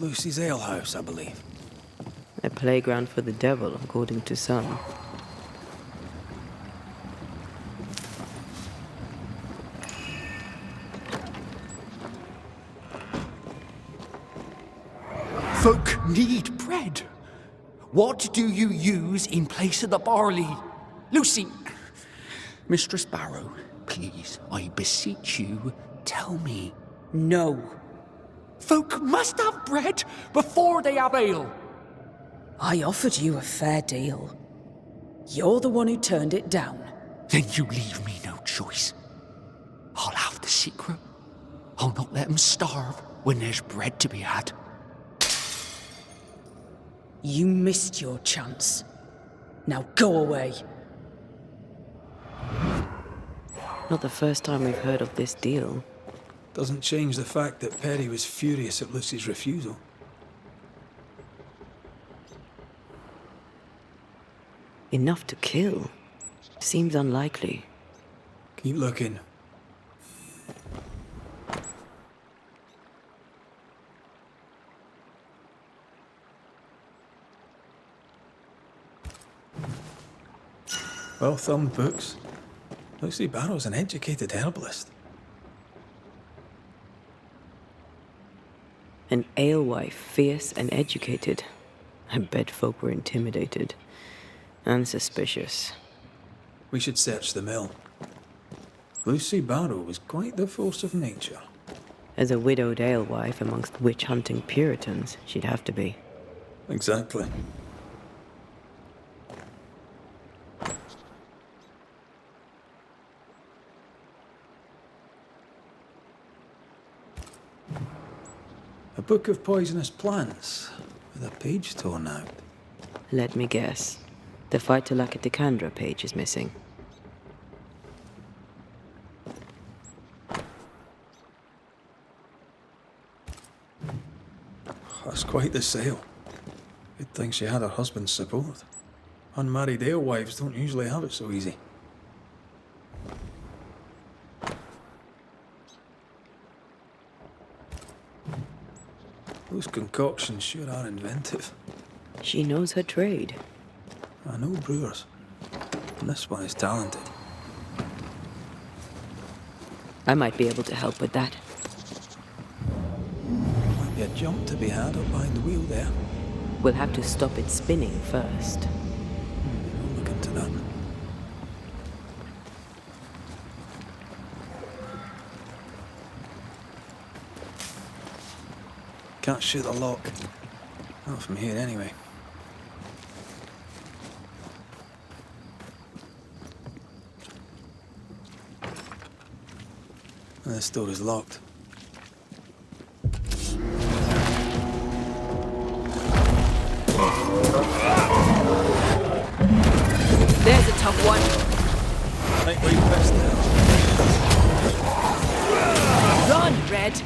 Lucy's alehouse, I believe. A playground for the devil, according to some. Folk need bread. What do you use in place of the barley? Lucy, Mistress Barrow, please, I beseech you, tell me. No. Folk must have bread before they have ale. I offered you a fair deal. You're the one who turned it down. Then you leave me no choice. I'll have the secret. I'll not let them starve when there's bread to be had. You missed your chance. Now go away. Not the first time we've heard of this deal. Doesn't change the fact that Perry was furious at Lucy's refusal. Enough to kill? Seems unlikely. Keep looking. Well-thumbed books. Lucy Barrow's an educated herbalist. An alewife, fierce and educated. I bet folk were intimidated. And suspicious. We should search the mill. Lucy Barrow was quite the force of nature. As a widowed alewife amongst witch-hunting Puritans, she'd have to be. Exactly. A book of poisonous plants, with a page torn out. Let me guess. The Phytolacticandra page is missing. That's quite the sale. Good thing she had her husband's support. Unmarried alewives don't usually have it so easy. Those concoctions sure are inventive. She knows her trade. I know brewers, and this one is talented. I might be able to help with that. Might be a jump to be had up behind the wheel there. We'll have to stop it spinning first. I'll look into that. Can't shoot the lock. Not from here, anyway. This door is locked. There's a tough one. Right, we fixed it. Run, Red.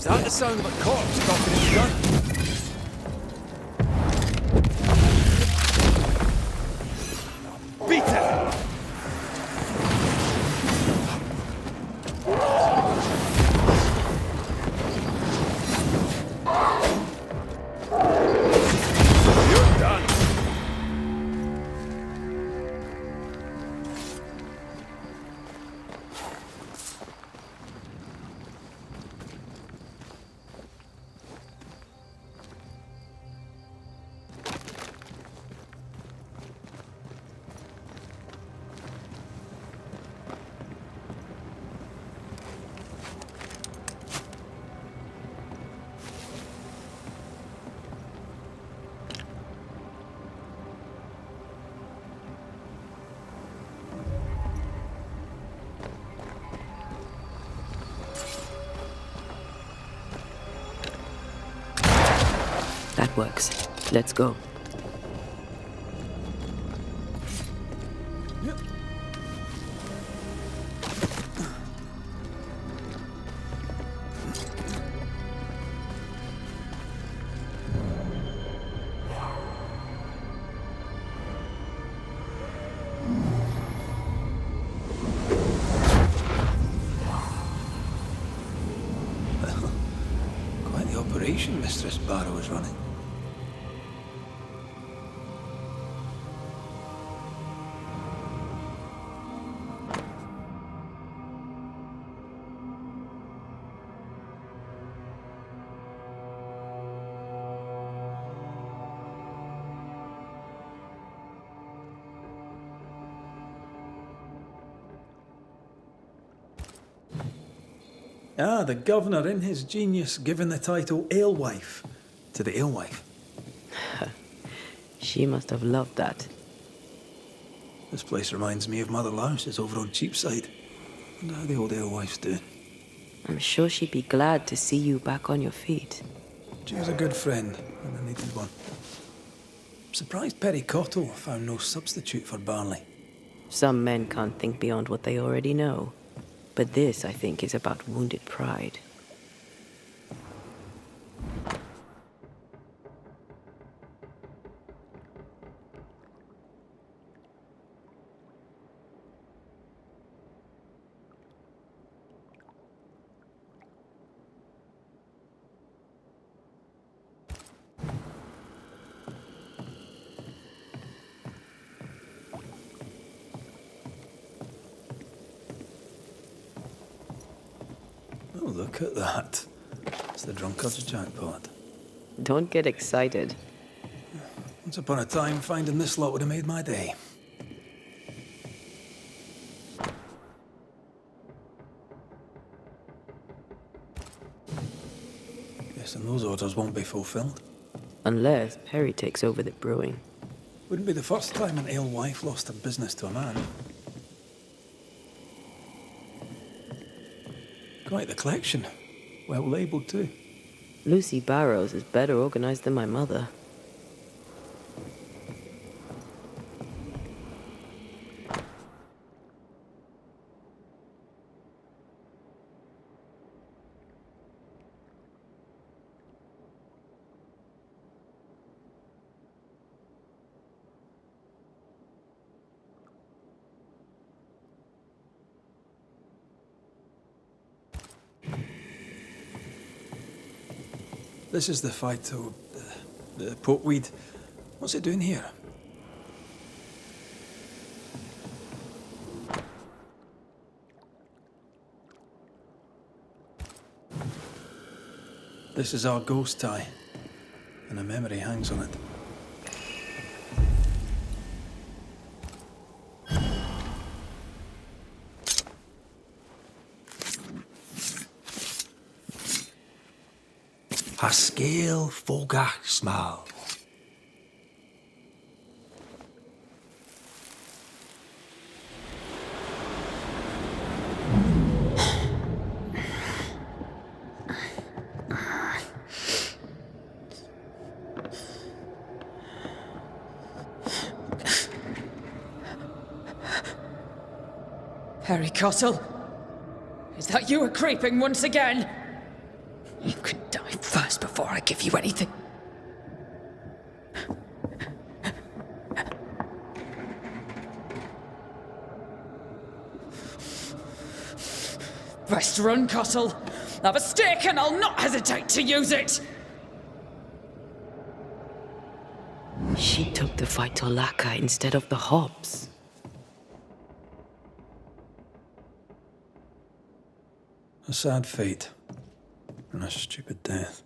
that the sound of a corpse cocking its gun? Beat it! You're done. That works. Let's go. Quite the operation Mistress Barrow is running. Ah, the governor in his genius given the title Alewife to the alewife. She must have loved that. This place reminds me of Mother Louse's over on Cheapside. Wonder how the old alewife's doing. I'm sure she'd be glad to see you back on your feet. She was a good friend when I needed one. I'm surprised Perry Cottle found no substitute for Barley. Some men can't think beyond what they already know. But this, I think, is about wounded pride. Oh, look at that. It's the drunkard's jackpot. Don't get excited. Once upon a time, finding this lot would have made my day. Guessing those orders won't be fulfilled. Unless Perry takes over the brewing. Wouldn't be the first time an alewife lost her business to a man. Quite the collection. Well labelled too. Lucy Barrows is better organized than my mother. This is the phyto... the portweed. What's it doing here? This is our ghost tie, and a memory hangs on it. Haskell Fogach Small. Perry Cottle? Is that you a creeping once again? You can die first before I give you anything. Best run, Cottle. Have a stick and I'll not hesitate to use it. She took the fight to Laka instead of the Hobbs. A sad fate. And a stupid death.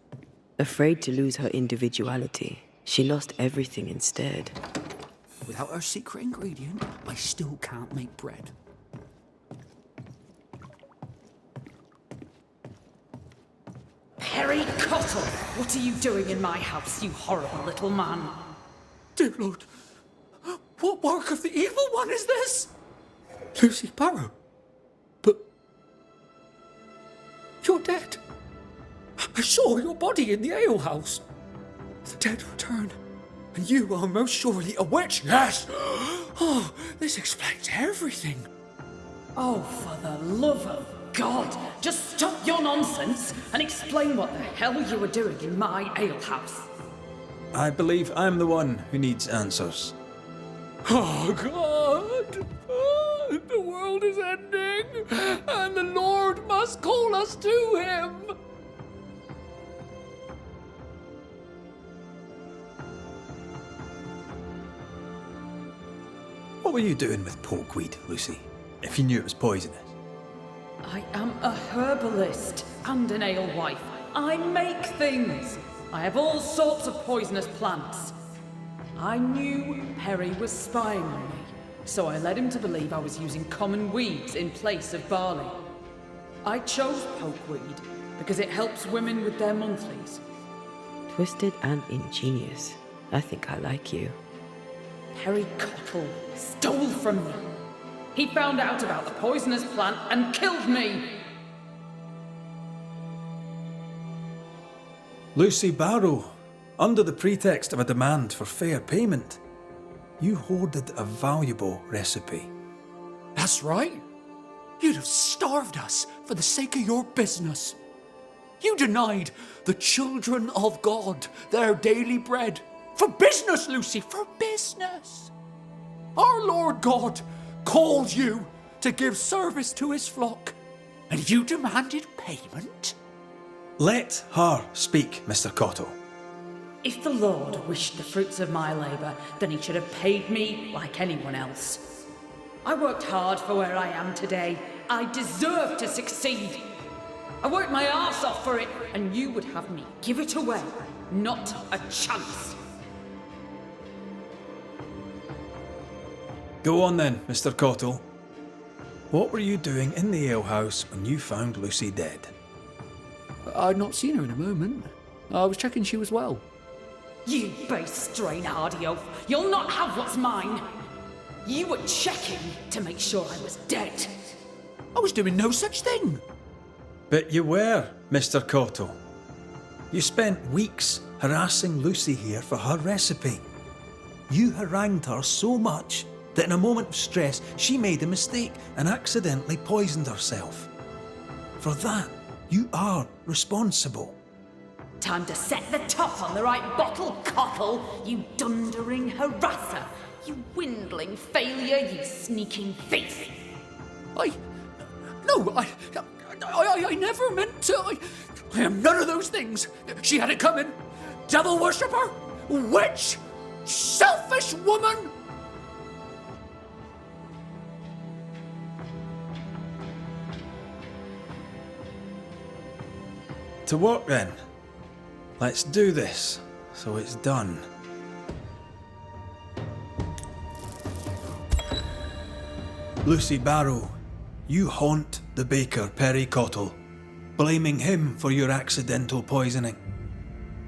Afraid to lose her individuality, she lost everything instead. Without her secret ingredient, I still can't make bread. Perry Cottle, what are you doing in my house, you horrible little man? Dear Lord, what work of the evil one is this? Lucy Barrow? But you're dead. I saw your body in the alehouse. The dead return, and you are most surely a witch. Yes! Oh, this explains everything. Oh, for the love of God, just stop your nonsense and explain what the hell you were doing in my alehouse. I believe I'm the one who needs answers. Oh, God! Oh, the world is ending, and the Lord must call us to him! What were you doing with porkweed, Lucy? If you knew it was poisonous. I am a herbalist and an alewife. I make things. I have all sorts of poisonous plants. I knew Perry was spying on me, so I led him to believe I was using common weeds in place of barley. I chose pokeweed because it helps women with their monthlies. Twisted and ingenious. I think I like you. Perry Cottle stole from me. He found out about the poisonous plant and killed me. Lucy Barrow, under the pretext of a demand for fair payment, you hoarded a valuable recipe. That's right. You'd have starved us for the sake of your business. You denied the children of God their daily bread. For business, Lucy, for business. Our Lord God called you to give service to his flock, and you demanded payment? Let her speak, Mr. Cottle. If the Lord wished the fruits of my labour, then he should have paid me like anyone else. I worked hard for where I am today. I deserve to succeed. I worked my arse off for it, and you would have me give it away. Not a chance. Go on then, Mr. Cottle. What were you doing in the alehouse when you found Lucy dead? I'd not seen her in a moment. I was checking she was well. You base strain hardy oaf. You'll not have what's mine. You were checking to make sure I was dead. I was doing no such thing. But you were, Mr. Cottle. You spent weeks harassing Lucy here for her recipe. You harangued her so much that in a moment of stress, she made a mistake and accidentally poisoned herself. For that, you are responsible. Time to set the top on the right bottle, Cottle, you dundering harasser. You dwindling failure, you sneaking thief. I never meant to. I am none of those things. She had it coming. Devil worshipper, witch, selfish woman. To work then. Let's do this, so it's done. Lucy Barrow, you haunt the baker Perry Cottle, blaming him for your accidental poisoning.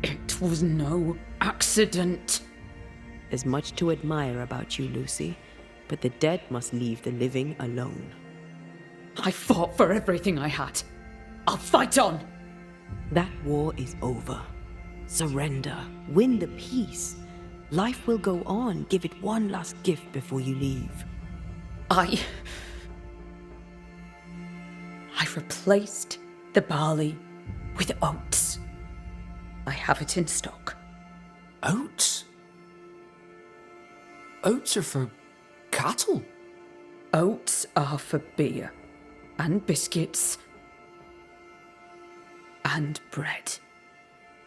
It was no accident. There's much to admire about you, Lucy, but the dead must leave the living alone. I fought for everything I had. I'll fight on. That war is over. Surrender. Win the peace. Life will go on. Give it one last gift before you leave. I replaced the barley with oats. I have it in stock. Oats? Oats are for cattle. Oats are for beer, and biscuits, and bread.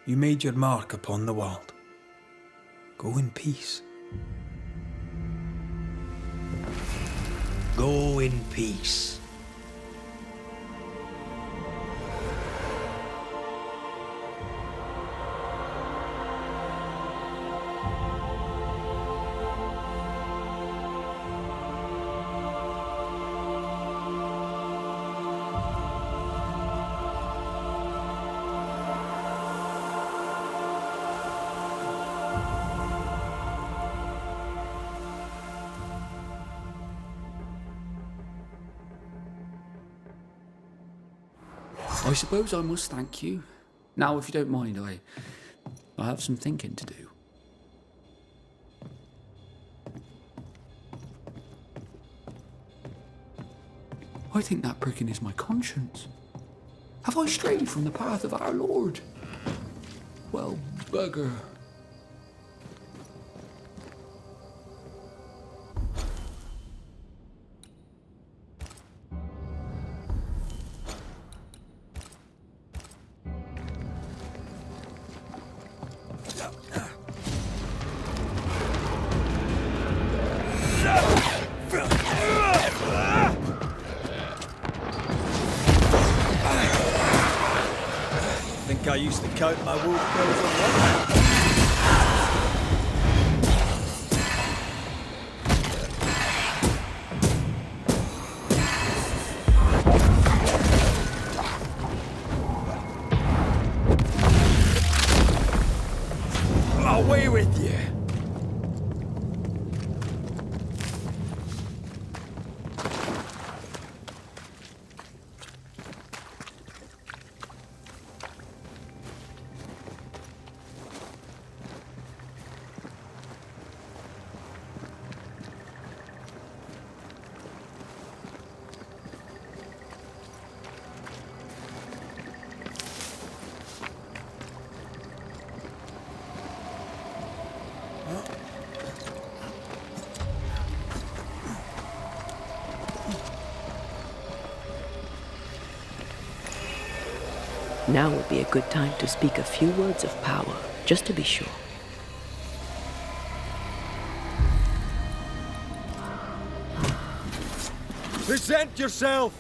You made your mark upon the world. Go in peace. Go in peace. I suppose I must thank you. Now, if you don't mind, I have some thinking to do. I think that pricking is my conscience. Have I strayed from the path of our Lord? Well, bugger. I used to count my wolf kills on one hand. Away with you! Now would be a good time to speak a few words of power, just to be sure. Present yourself!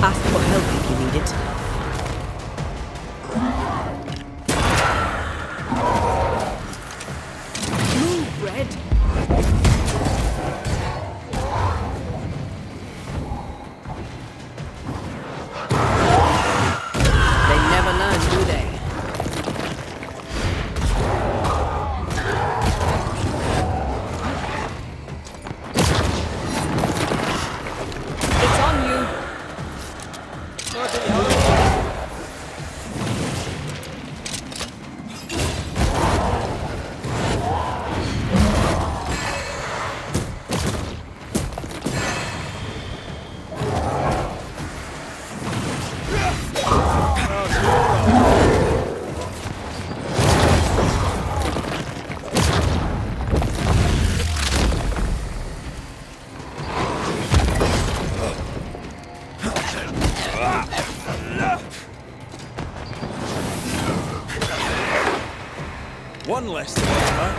Ask for help if you need it. Move, Red! Do they? It's on you. One less to worry about.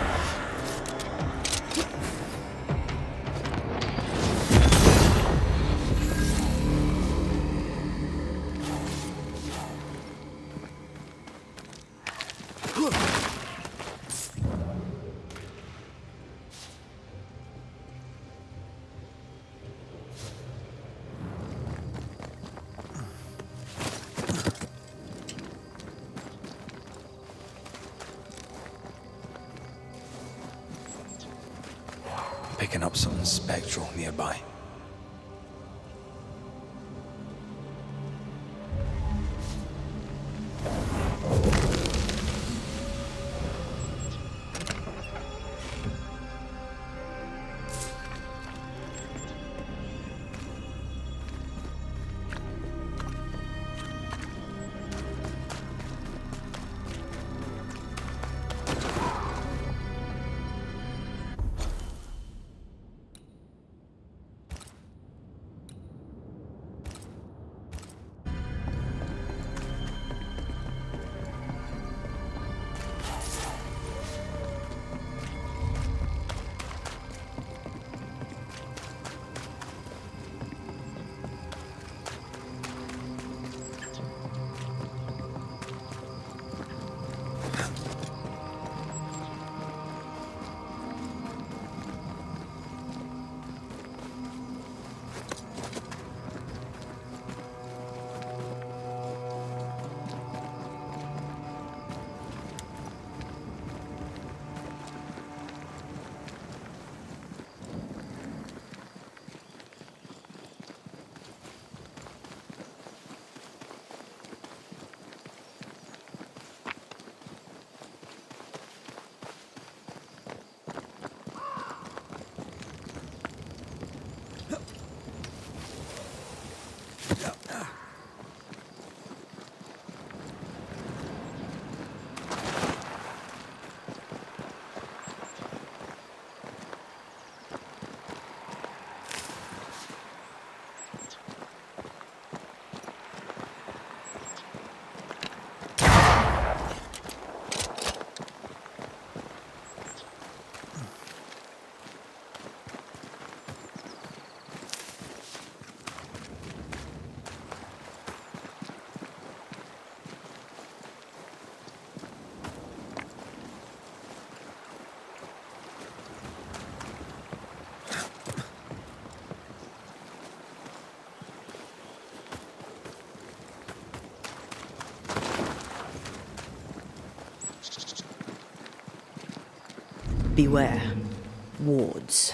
Picking up something spectral nearby. Beware. Wards.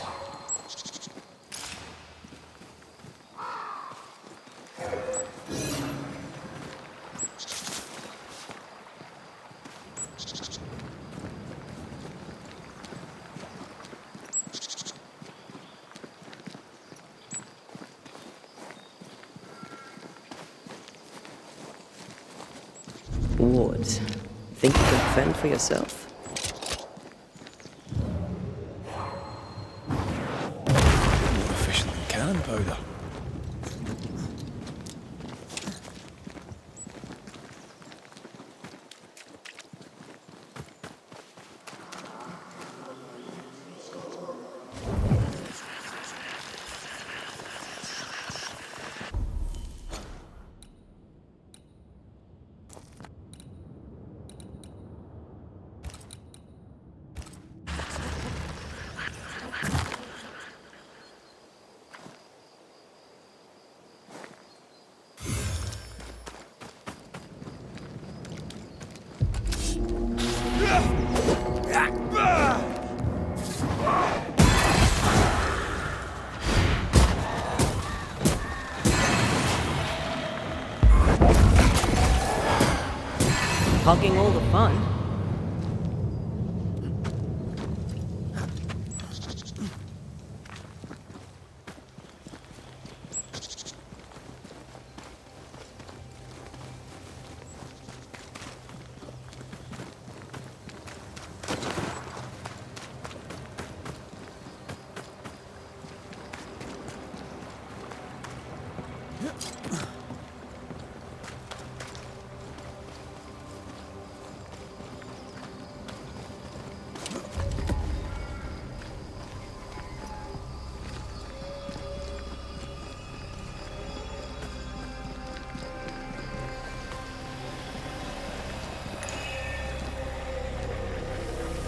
Wards. Think you can fend for yourself? More efficient than cannon powder. Hogging all the fun.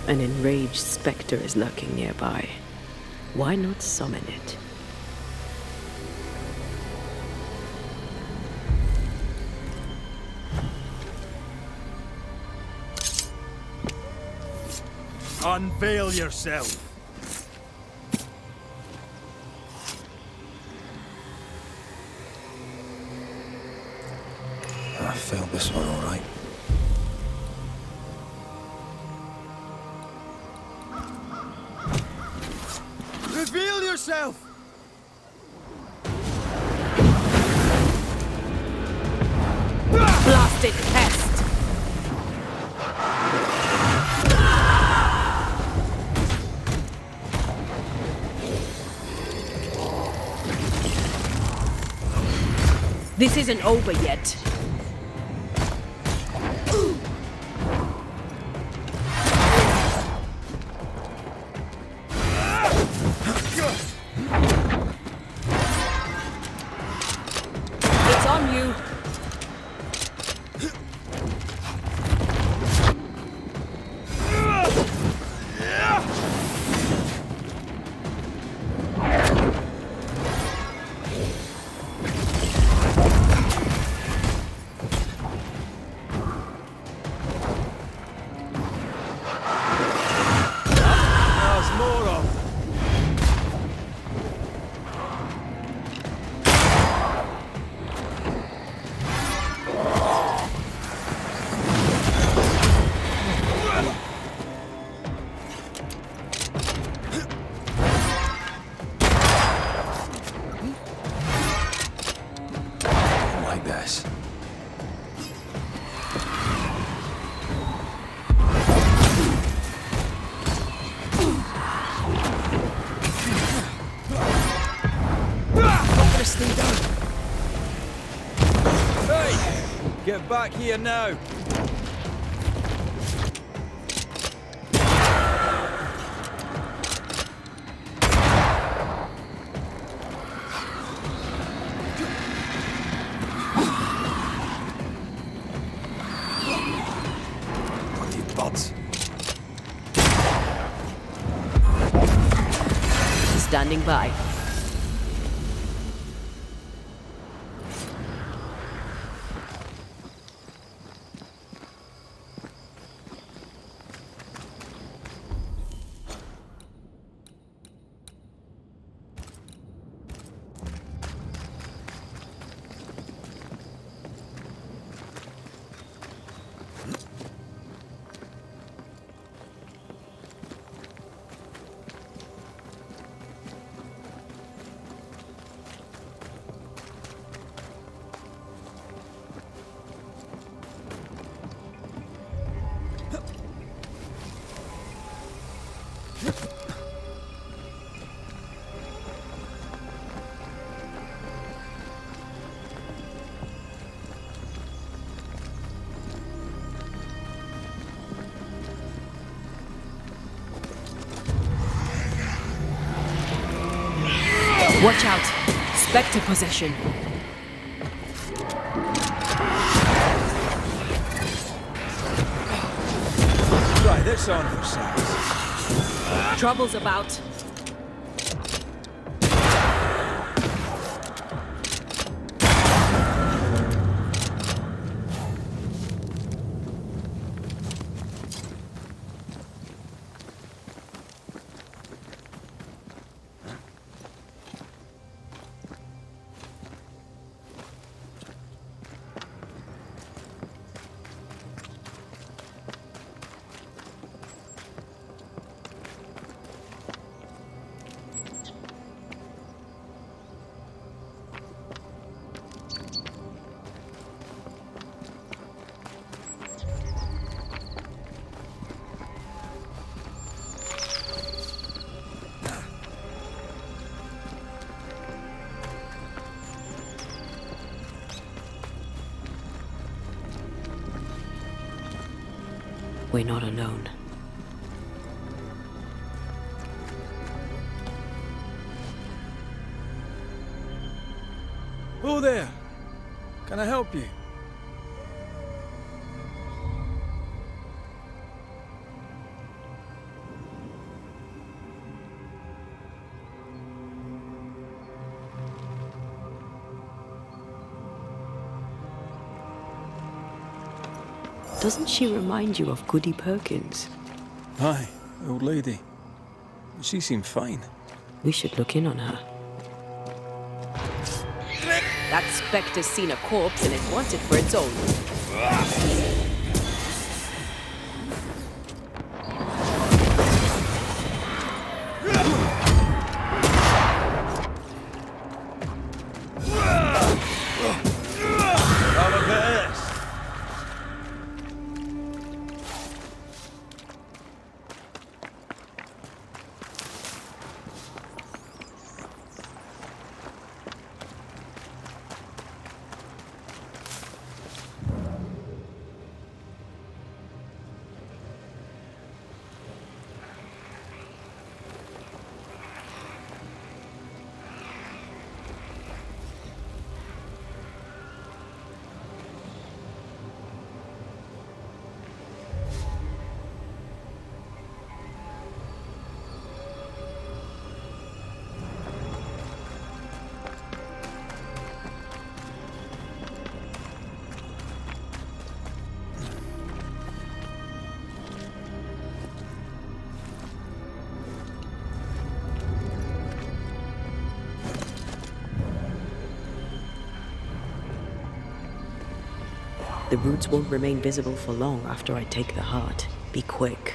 An enraged specter is lurking nearby. Why not summon it? Unveil yourself. I failed this one all right. Reveal yourself! Blasted pest! This isn't over yet. It's on you. There's more of. Like this. Put this thing down. Hey! Get back here now! Bloody buds. Standing by. Watch out! Spectre possession. Try this on for size. Trouble's about. We're not alone. Oh there! Can I help you? Doesn't she remind you of Goody Perkins? Aye, old lady. She seemed fine. We should look in on her. That spectre's seen a corpse and it wants it for its own. The roots won't remain visible for long after I take the heart. Be quick.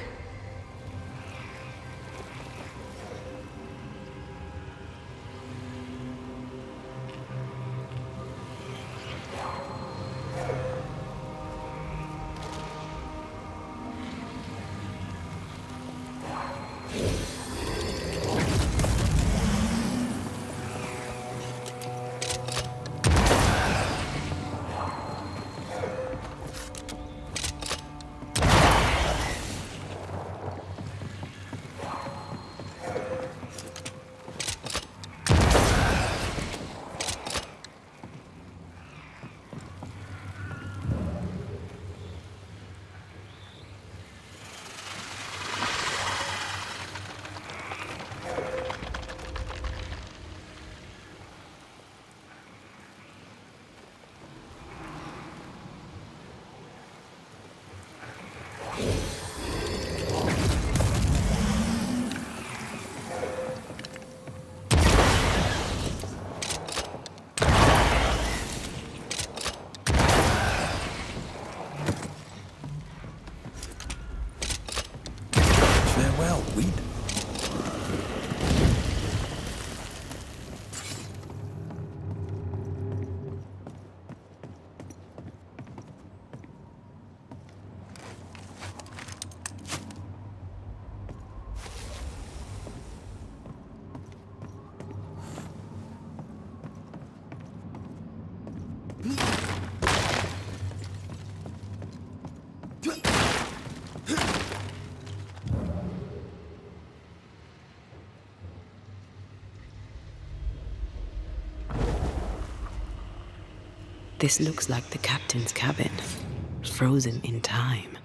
Farewell, weed. This looks like the captain's cabin, frozen in time.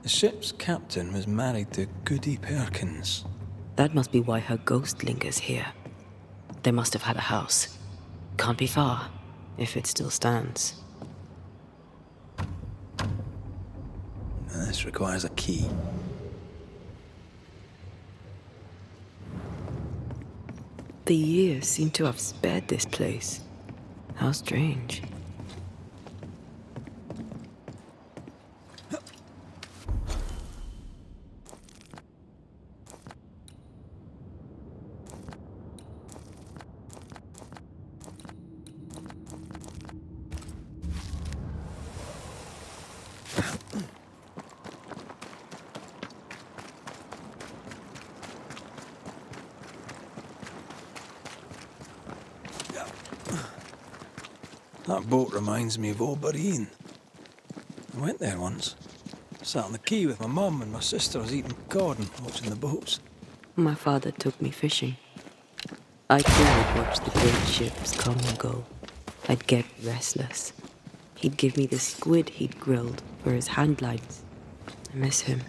The ship's captain was married to Goody Perkins. That must be why her ghost lingers here. They must have had a house. Can't be far, if it still stands. This requires a key. The years seem to have spared this place. How strange. That boat reminds me of Obereen. I went there once. Sat on the quay with my mum and my sisters eating cod and watching the boats. My father took me fishing. I too would watch the great ships come and go. I'd get restless. He'd give me the squid he'd grilled for his hand lines. I miss him.